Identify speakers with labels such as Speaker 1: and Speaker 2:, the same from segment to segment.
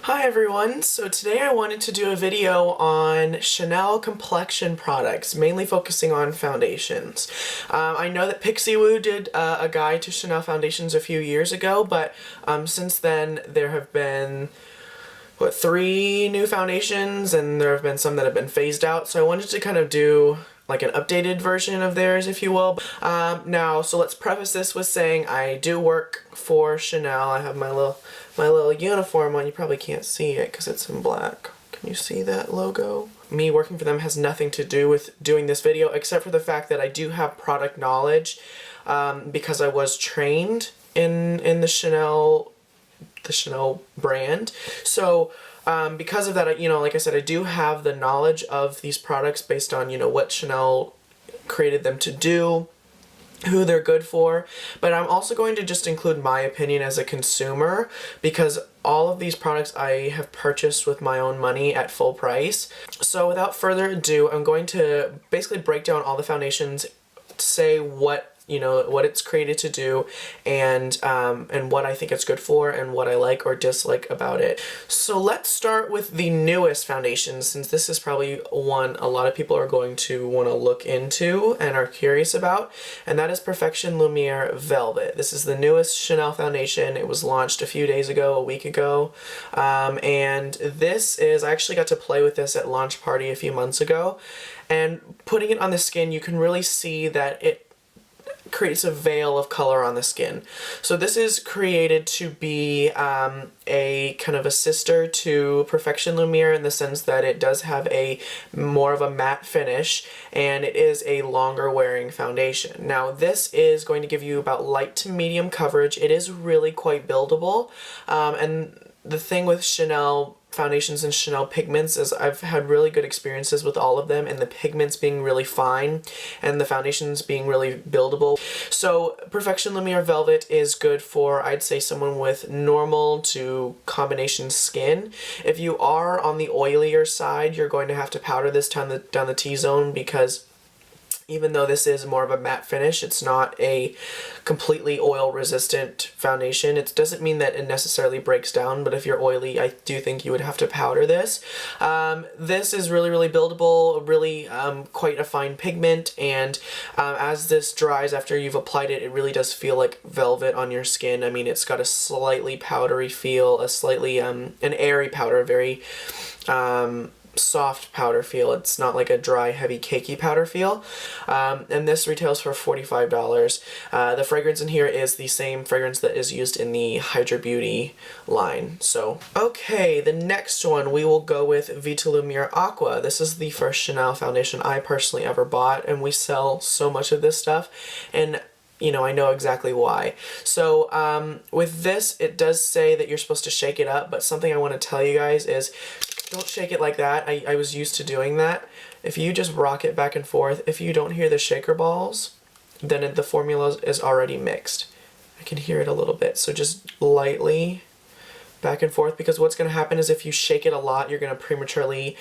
Speaker 1: Hi everyone, so today I wanted to do a video on Chanel complexion products, mainly focusing on foundations. I know that Pixie Woo did a guide to Chanel foundations a few years ago, but since then there have been, what, 3 new foundations, and there have been some that have been phased out, so I wanted to kind of do like an updated version of theirs, if you will. So let's preface this with saying I do work for Chanel. I have my little uniform on. You probably can't see it because it's in black. Can you see that logo? Me working for them has nothing to do with doing this video, except for the fact that I do have product knowledge because I was trained in the Chanel brand. So because of that, like I said, I do have the knowledge of these products based on, what Chanel created them to do, who they're good for, but I'm also going to just include my opinion as a consumer because all of these products I have purchased with my own money at full price. So without further ado, I'm going to basically break down all the foundations, say what it's created to do, and what I think it's good for and what I like or dislike about it. So let's start with the newest foundation, since this is probably one a lot of people are going to want to look into and are curious about, and that is Perfection Lumiere Velvet. This is the newest Chanel foundation. It was launched a few days ago, a week ago, and this is, I actually got to play with this at launch party a few months ago, and putting it on the skin, you can really see that it creates a veil of color on the skin. So this is created to be a kind of a sister to Perfection Lumiere in the sense that it does have a more of a matte finish, and it is a longer wearing foundation. Now this is going to give you about light to medium coverage. It is really quite buildable, and the thing with Chanel foundations and Chanel pigments is I've had really good experiences with all of them, and the pigments being really fine and the foundations being really buildable. So Perfection Lumiere Velvet is good for, I'd say, someone with normal to combination skin. If you are on the oilier side, you're going to have to powder this down the T-zone, because even though this is more of a matte finish, it's not a completely oil resistant foundation. It doesn't mean that it necessarily breaks down, but if you're oily, I do think you would have to powder this. This is really, really buildable, really quite a fine pigment, and as this dries after you've applied it, it really does feel like velvet on your skin. I mean, it's got a slightly powdery feel, a slightly, an airy powder, very soft powder feel. It's not like a dry, heavy, cakey powder feel. And this retails for $45. The fragrance in here is the same fragrance that is used in the Hydra Beauty line. So, okay, the next one we will go with Vita Lumiere Aqua. This is the first Chanel foundation I personally ever bought, and we sell so much of this stuff, and I know exactly why. So with this, it does say that you're supposed to shake it up, but something I want to tell you guys is don't shake it like that. I was used to doing that. If you just rock it back and forth, if you don't hear the shaker balls, then the formula is already mixed. I can hear it a little bit, so just lightly back and forth, because what's going to happen is if you shake it a lot, you're going to prematurely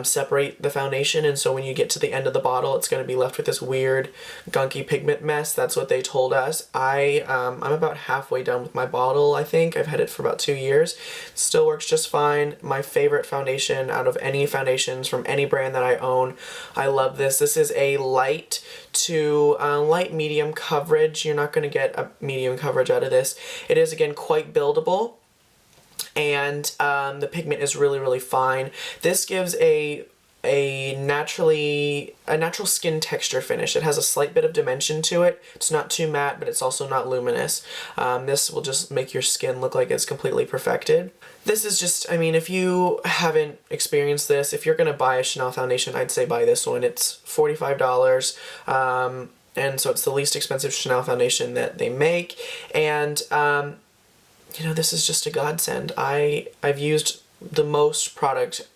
Speaker 1: separate the foundation, and so when you get to the end of the bottle, it's going to be left with this weird gunky pigment mess. That's what they told us. I'm about halfway done with my bottle, I think. I've had it for about 2 years. It still works just fine. My favorite foundation out of any foundations from any brand that I own. I love this. This is a light to light medium coverage. You're not going to get a medium coverage out of this. It is, again, quite buildable, and the pigment is really, really fine. This gives a natural skin texture finish. It has a slight bit of dimension to it. It's not too matte, but it's also not luminous. This will just make your skin look like it's completely perfected. This is just, I mean, if you haven't experienced this, if you're going to buy a Chanel foundation, I'd say buy this one. It's $45. And so it's the least expensive Chanel foundation that they make, and this is just a godsend. I've used the most product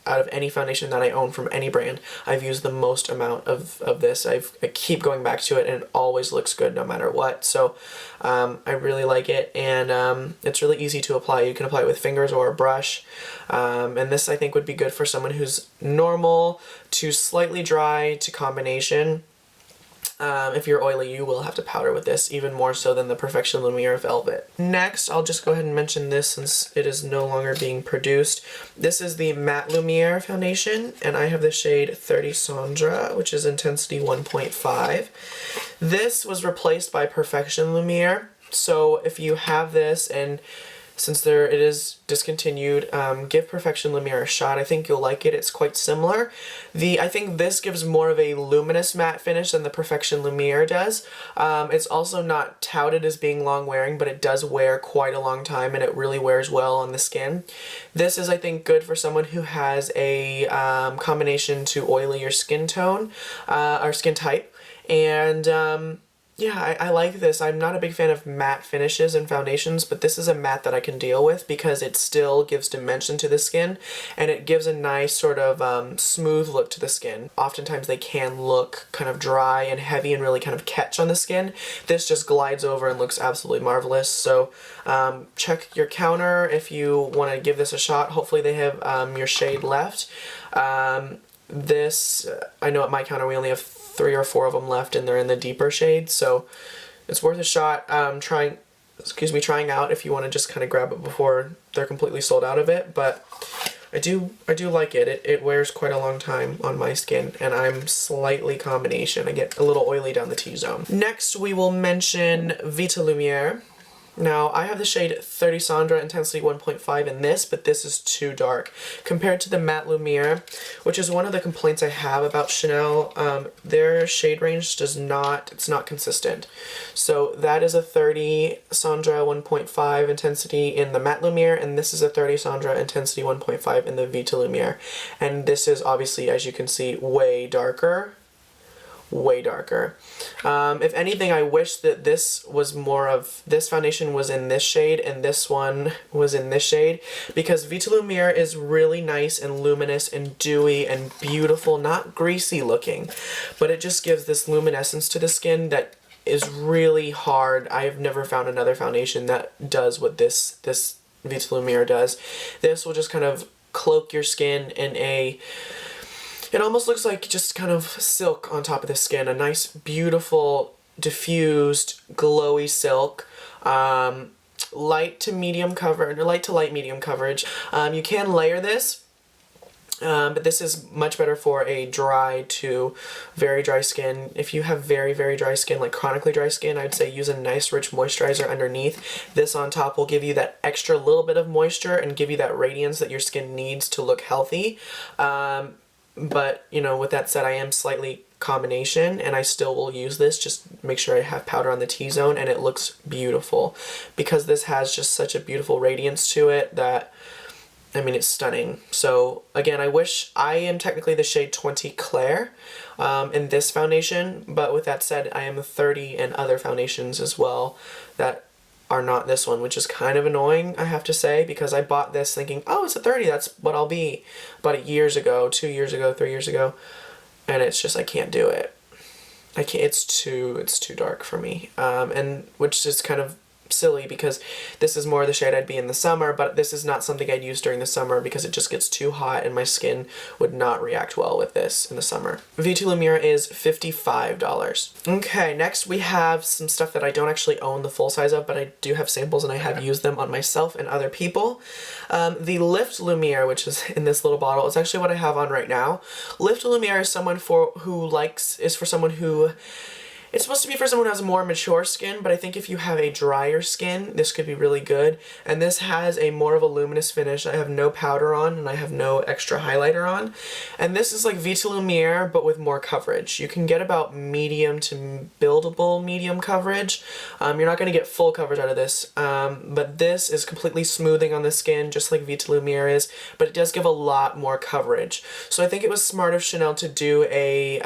Speaker 1: out of any foundation that I own from any brand. I've used the most amount of this. I keep going back to it, and it always looks good no matter what. So I really like it, and it's really easy to apply. You can apply it with fingers or a brush, and this I think would be good for someone who's normal to slightly dry to combination. If you're oily, you will have to powder with this, even more so than the Perfection Lumiere Velvet. Next, I'll just go ahead and mention this since it is no longer being produced. This is the Matte Lumiere foundation, and I have the shade 30 Cendra, which is intensity 1.5. This was replaced by Perfection Lumiere, so if you have this, and since it is discontinued, give Perfection Lumiere a shot. I think you'll like it. It's quite similar. I think this gives more of a luminous matte finish than the Perfection Lumiere does. It's also not touted as being long wearing, but it does wear quite a long time and it really wears well on the skin. This is, I think, good for someone who has a combination to oilier skin tone or skin type. And yeah, I like this. I'm not a big fan of matte finishes and foundations, but this is a matte that I can deal with because it still gives dimension to the skin and it gives a nice sort of smooth look to the skin. Oftentimes they can look kind of dry and heavy and really kind of catch on the skin. This just glides over and looks absolutely marvelous. So check your counter if you want to give this a shot. Hopefully they have your shade left. This, I know at my counter we only have 3 or 4 of them left and they're in the deeper shades, so it's worth a shot. Trying out if you want to just kind of grab it before they're completely sold out of it, but I do like it. It wears quite a long time on my skin, and I'm slightly combination. I get a little oily down the T-zone. Next, we will mention Vita Lumiere. Now, I have the shade 30 Cendra Intensity 1.5 in this, but this is too dark. Compared to the Matte Lumiere, which is one of the complaints I have about Chanel, their shade range it's not consistent. So that is a 30 Cendra 1.5 intensity in the Matte Lumiere, and this is a 30 Cendra Intensity 1.5 in the Vita Lumiere. And this is obviously, as you can see, way darker. Way darker. If anything, I wish that this foundation was in this shade and this one was in this shade, because Vita Lumiere is really nice and luminous and dewy and beautiful, not greasy looking, but it just gives this luminescence to the skin that is really hard. I have never found another foundation that does what this Vita Lumiere does. This will just kind of cloak your skin in it almost looks like just kind of silk on top of the skin. A nice, beautiful, diffused, glowy silk. Light to medium coverage, or light to light medium coverage. You can layer this, but this is much better for a dry to very dry skin. If you have very, very dry skin, like chronically dry skin, I'd say use a nice rich moisturizer underneath. This on top will give you that extra little bit of moisture and give you that radiance that your skin needs to look healthy. But, you know, with that said, I am slightly combination, and I still will use this. Just make sure I have powder on the T-zone, and it looks beautiful. Because this has just such a beautiful radiance to it that, I mean, it's stunning. So, again, I wish I am technically the shade 20 Claire in this foundation, but with that said, I am 30 in other foundations as well that are not this one, which is kind of annoying, I have to say, because I bought this thinking, oh, it's a 30, that's what I'll be. But years ago, 2 years ago, 3 years ago, and it's just, I can't do it. I can't, it's too dark for me. And which is kind of silly because this is more the shade I'd be in the summer, but this is not something I'd use during the summer because it just gets too hot and my skin would not react well with this in the summer. Vita Lumiere is $55. Okay, next we have some stuff that I don't actually own the full size of, but I do have samples and I have used them on myself and other people. The Lift Lumiere, which is in this little bottle, is actually what I have on right now. Lift Lumiere is for someone who it's supposed to be for someone who has more mature skin, but I think if you have a drier skin, this could be really good. And this has a more of a luminous finish. I have no powder on, and I have no extra highlighter on. And this is like Vita Lumiere, but with more coverage. You can get about medium to buildable medium coverage. You're not going to get full coverage out of this, but this is completely smoothing on the skin, just like Vita Lumiere is, but it does give a lot more coverage. So I think it was smart of Chanel to do a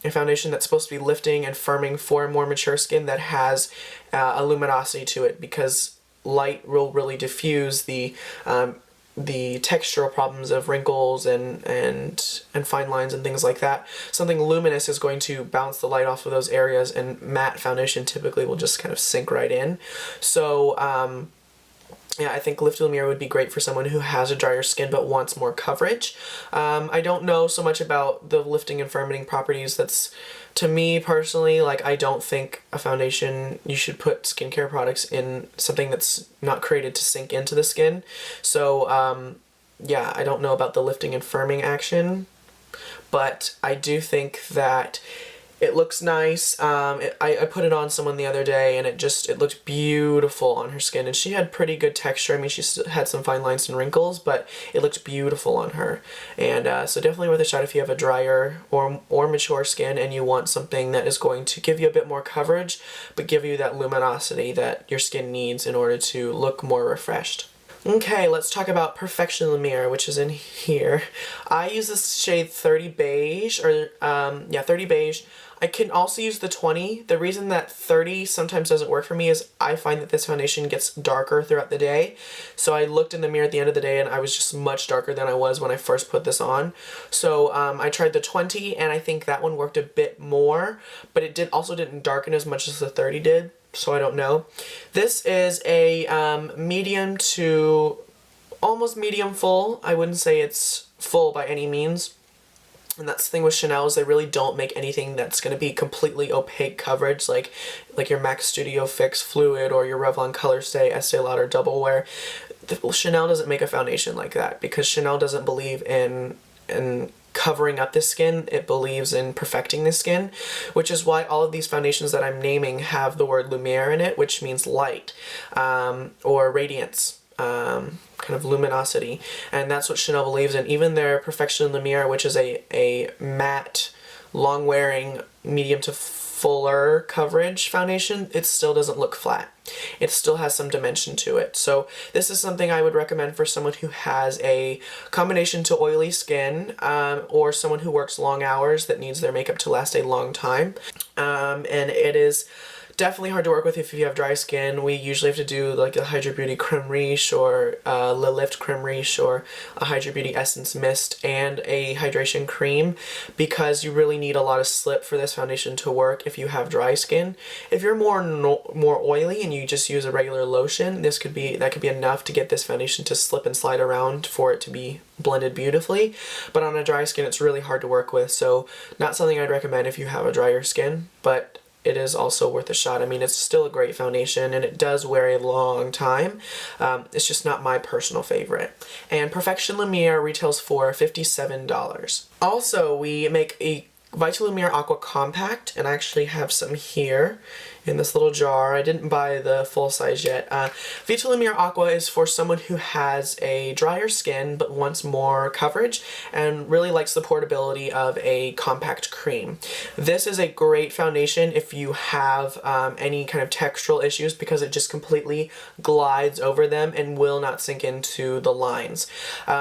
Speaker 1: foundation that's supposed to be lifting and firming for more mature skin that has a luminosity to it, because light will really diffuse the textural problems of wrinkles and fine lines and things like that. Something luminous is going to bounce the light off of those areas, and matte foundation typically will just kind of sink right in. So yeah, I think Lift Lumiere would be great for someone who has a drier skin but wants more coverage. I don't know so much about the lifting and firming properties. That's To me personally, like, I don't think a foundation, you should put skincare products in something that's not created to sink into the skin. So, yeah, I don't know about the lifting and firming action, but I do think that it looks nice. I put it on someone the other day and it looked beautiful on her skin, and she had pretty good texture. I mean, she still had some fine lines and wrinkles, but it looked beautiful on her. And so definitely worth a shot if you have a drier or mature skin and you want something that is going to give you a bit more coverage, but give you that luminosity that your skin needs in order to look more refreshed. Okay, let's talk about Perfection Lumiere, which is in here. I use this shade 30 Beige, or, 30 Beige. I can also use the 20. The reason that 30 sometimes doesn't work for me is I find that this foundation gets darker throughout the day. So I looked in the mirror at the end of the day and I was just much darker than I was when I first put this on. So I tried the 20 and I think that one worked a bit more, but it also didn't darken as much as the 30 did. So I don't know. This is a medium to almost medium full. I wouldn't say it's full by any means. And that's the thing with Chanel, is they really don't make anything that's going to be completely opaque coverage like your MAC Studio Fix Fluid or your Revlon Colorstay Estee Lauder Double Wear. Chanel doesn't make a foundation like that because Chanel doesn't believe in covering up the skin. It believes in perfecting the skin, which is why all of these foundations that I'm naming have the word Lumiere in it, which means light, or radiance, kind of luminosity, and that's what Chanel believes in. Even their Perfection Lumiere, which is a matte, long-wearing, medium to fuller coverage foundation, it still doesn't look flat. It still has some dimension to it. So this is something I would recommend for someone who has a combination to oily skin, or someone who works long hours that needs their makeup to last a long time. And it is definitely hard to work with if you have dry skin. We usually have to do like a Hydra Beauty Creme Riche or Le Lift Creme Riche or a Hydra Beauty Essence Mist and a hydration cream, because you really need a lot of slip for this foundation to work if you have dry skin. If you're more oily and you just use a regular lotion, that could be enough to get this foundation to slip and slide around for it to be blended beautifully. But on a dry skin, it's really hard to work with, so not something I'd recommend if you have a drier skin, but it is also worth a shot. I mean, it's still a great foundation and it does wear a long time. It's just not my personal favorite. And Perfection Lumiere retails for $57. Also, we make a Vitalumiere Aqua Compact, and I actually have some here in this little jar. I didn't buy the full size yet. Vitalumiere Aqua is for someone who has a drier skin but wants more coverage and really likes the portability of a compact cream. This is a great foundation if you have any kind of textural issues, because it just completely glides over them and will not sink into the lines.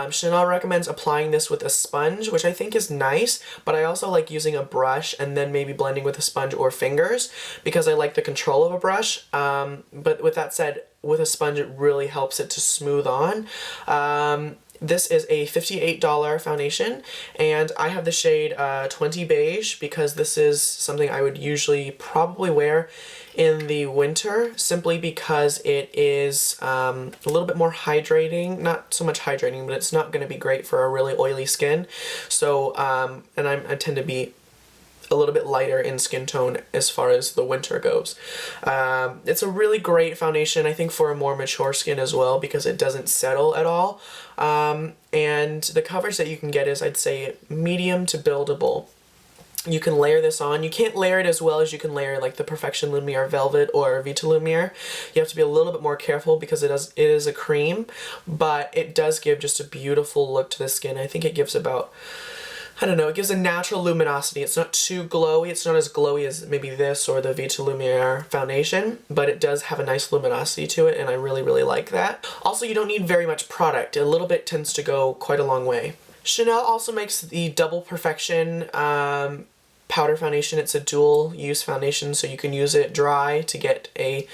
Speaker 1: Chanel recommends applying this with a sponge, which I think is nice, but I also like using a brush and then maybe blending with a sponge or fingers, because I like the control of a brush. But with that said, with a sponge it really helps it to smooth on. This is a $58 foundation, and I have the shade 20 Beige because this is something I would usually probably wear in the winter, simply because it is a little bit more hydrating. Not so much hydrating, but it's not going to be great for a really oily skin. So, and I tend to be a little bit lighter in skin tone as far as the winter goes. It's a really great foundation, I think, for a more mature skin as well, because it doesn't settle at all. And the coverage that you can get is, I'd say, medium to buildable. You can layer this on. You can't layer it as well as you can layer like the Perfection Lumiere Velvet or Vitalumiere. You have to be a little bit more careful because it is a cream, but it does give just a beautiful look to the skin. I think it gives about, I don't know, it gives a natural luminosity. It's not too glowy. It's not as glowy as maybe this or the Vitalumiere foundation, but it does have a nice luminosity to it, and I really, really like that. Also, you don't need very much product. A little bit tends to go quite a long way. Chanel also makes the Double Perfection powder foundation. It's a dual use foundation, so you can use it dry to get a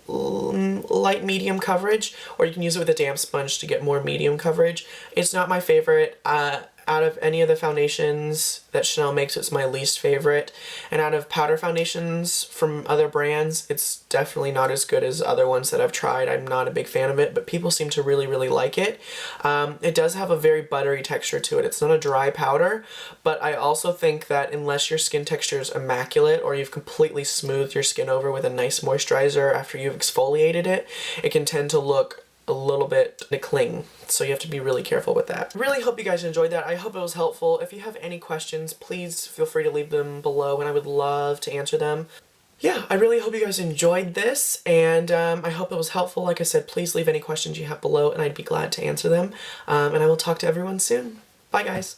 Speaker 1: light medium coverage, or you can use it with a damp sponge to get more medium coverage. It's not my favorite. out of any of the foundations that Chanel makes, it's my least favorite. And out of powder foundations from other brands, it's definitely not as good as other ones that I've tried. I'm not a big fan of it, but people seem to really, really like it. It does have a very buttery texture to it. It's not a dry powder, but I also think that unless your skin texture is immaculate or you've completely smoothed your skin over with a nice moisturizer after you've exfoliated it, it can tend to look a little bit to cling, so you have to be really careful with that. Really hope you guys enjoyed that. I hope it was helpful. If you have any questions, please feel free to leave them below and I would love to answer them. Yeah, I really hope you guys enjoyed this, and I hope it was helpful. Like I said, please leave any questions you have below and I'd be glad to answer them. And I will talk to everyone soon. Bye guys.